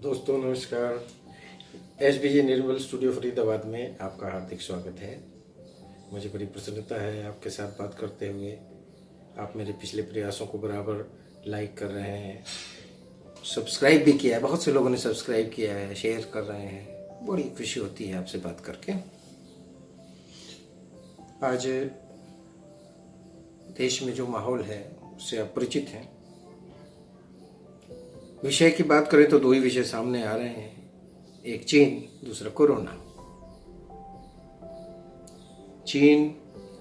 दोस्तों नमस्कार। SBJ निर्मल studio Faridabad में आपका हार्दिक स्वागत है। मुझे बड़ी प्रसन्नता है आपके साथ बात करते हुए। आप मेरे पिछले प्रयासों को बराबर लाइक कर रहे हैं, सब्सक्राइब भी किया है, बहुत से लोगों ने सब्सक्राइब किया है, शेयर कर रहे हैं। बड़ी खुशी होती है आपसे बात करके। आज देश में जो माहौल है उससे आप परिचित हैं। विषय की बात करें तो दो ही विषय सामने आ रहे हैं, एक चीन, दूसरा कोरोना। चीन,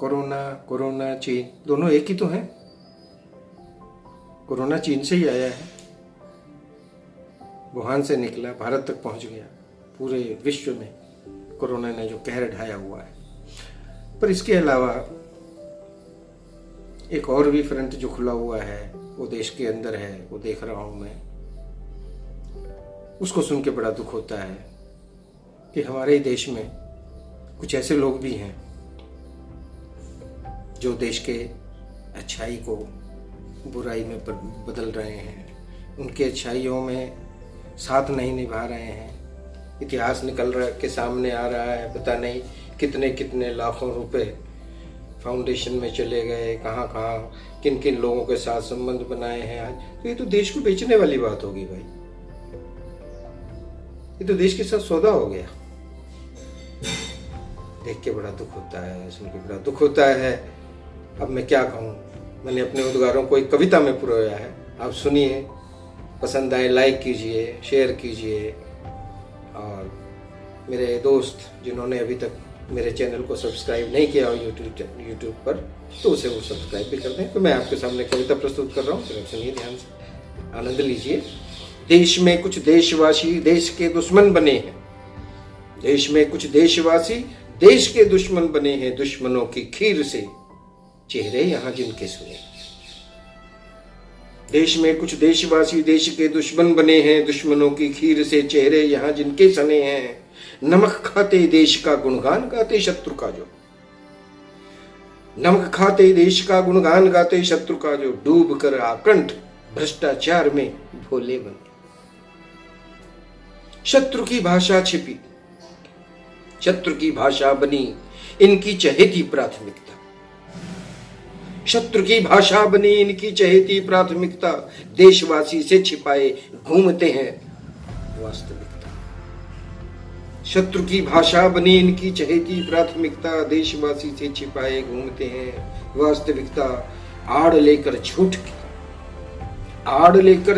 कोरोना, कोरोना, चीन, दोनों एक ही तो हैं। कोरोना चीन से ही आया है, वुहान से निकला, भारत तक पहुंच गया। पूरे विश्व में कोरोना ने जो कहर ढाया हुआ है। पर इसके अलावा एक और भी फ्रंट जो खुला हुआ है वो देश के अंदर है, वो देख रहा हूं मैं। उसको सुन के बड़ा दुख होता है कि हमारे देश में कुछ ऐसे लोग भी हैं जो देश के अच्छाई को बुराई में बदल रहे हैं, उनके अच्छाइयों में साथ नहीं निभा रहे हैं। इतिहास निकल रहा के सामने आ रहा है, पता नहीं कितने कितने लाखों रुपए फाउंडेशन में चले गए, कहाँ कहाँ किन किन लोगों के साथ संबंध बनाए हैं। आज तो ये तो देश को बेचने वाली बात होगी भाई, ये तो देश के साथ सौदा हो गया। देख के बड़ा दुख होता है, सुन के बड़ा दुख होता है। अब मैं क्या कहूँ, मैंने अपने उद्गारों को एक कविता में पुरोया है, आप सुनिए, पसंद आए लाइक कीजिए, शेयर कीजिए। और मेरे दोस्त जिन्होंने अभी तक मेरे चैनल को सब्सक्राइब नहीं किया हो यूट्यूब पर, तो उसे वो सब्सक्राइब भी कर दें। तो मैं आपके सामने कविता प्रस्तुत कर रहा हूँ, सिर्फ सुनिए, ध्यान से आनंद लीजिए। देश में कुछ देशवासी देश के दुश्मन बने हैं, देश में कुछ देशवासी देश के दुश्मन बने हैं। दुश्मनों की खीर से चेहरे यहाँ जिनके सुने। देश में कुछ देशवासी देश के दुश्मन बने हैं, दुश्मनों की खीर से चेहरे यहाँ जिनके सने हैं। नमक खाते देश का गुणगान गाते शत्रु का जो, नमक खाते देश का गुणगान गाते शत्रु का जो, डूब कर आकंठ भ्रष्टाचार में भोले बने। शत्रु की भाषा छिपी, शत्रु की भाषा बनी इनकी चहेती प्राथमिकता। शत्रु की भाषा बनी इनकी चहेती प्राथमिकता। देशवासी से छिपाए घूमते हैं वास्तविकता। शत्रु की भाषा बनी इनकी चहेती प्राथमिकता। देशवासी से छिपाए घूमते हैं वास्तविकता। आड़ लेकर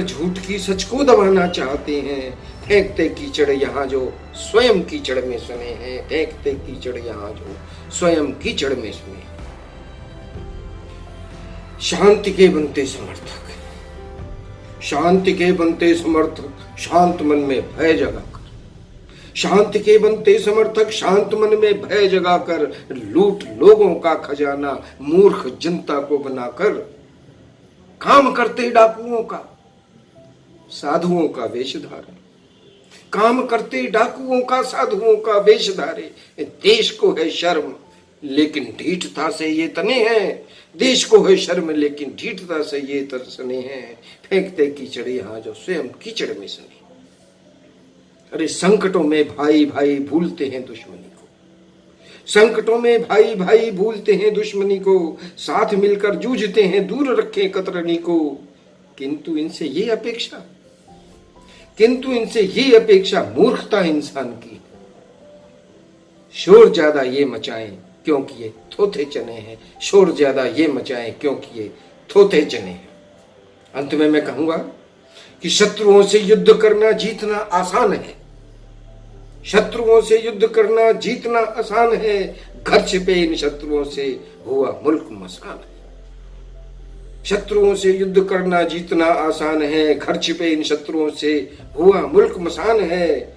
झूठ की सच को दबाना चाहते हैं। फेंकते कीचड़ यहाँ जो स्वयं कीचड़ में सने हैं। फेंकते कीचड़ यहाँ जो स्वयं कीचड़ में सने हैं। शांति के बनते समर्थक, शांति के बनते समर्थक, शांत मन में भय जगाकर, शांति के बनते समर्थक, शांत मन में भय जगाकर, लूट लोगों का खजाना मूर्ख जनता को बनाकर, काम करते डाकुओं का साधुओं का वेश धारे, काम करते डाकुओं का साधुओं का वेश धारे। देश को है शर्म लेकिन ढीठता से ये तने हैं। देश को है शर्म लेकिन ढीठता से ये तरसने हैं। फेंकते कीचड़ यहाँ जो स्वयं कीचड़ में सने। अरे संकटों में भाई भाई भूलते हैं दुश्मनी को, संकटों में भाई भाई भूलते हैं दुश्मनी को। साथ मिलकर जूझते हैं दूर रखें कतरनी को। किंतु इनसे ये अपेक्षा मूर्खता इंसान की। शोर ज्यादा ये मचाएं क्योंकि ये थोथे चने हैं। शोर ज्यादा ये मचाएं क्योंकि ये थोथे चने हैं। अंत में मैं कहूंगा कि शत्रुओं से युद्ध करना जीतना आसान है। शत्रुओं से युद्ध करना जीतना आसान है। घर छिपे इन शत्रुओं से हुआ मुल्क मसान है। शत्रुओं से युद्ध करना जीतना आसान है। घर छिपे इन शत्रुओं से हुआ मुल्क मसान है।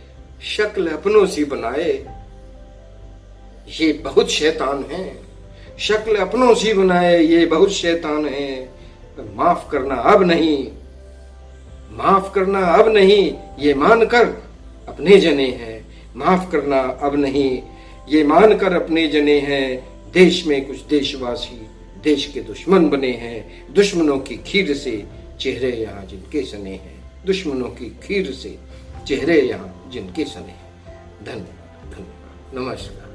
शक्ल अपनों सी बनाए ये बहुत शैतान है। शक्ल अपनों सी बनाए ये बहुत शैतान है। माफ करना अब नहीं, माफ करना अब नहीं ये मानकर अपने जने हैं। माफ करना अब नहीं ये मानकर अपने जने हैं। देश में कुछ देशवासी देश के दुश्मन बने हैं। दुश्मनों की खीर से चेहरे यहाँ जिनके सने हैं। दुश्मनों की खीर से चेहरे यहाँ जिनके सने हैं। धन्यवाद, धन्यवाद, नमस्कार।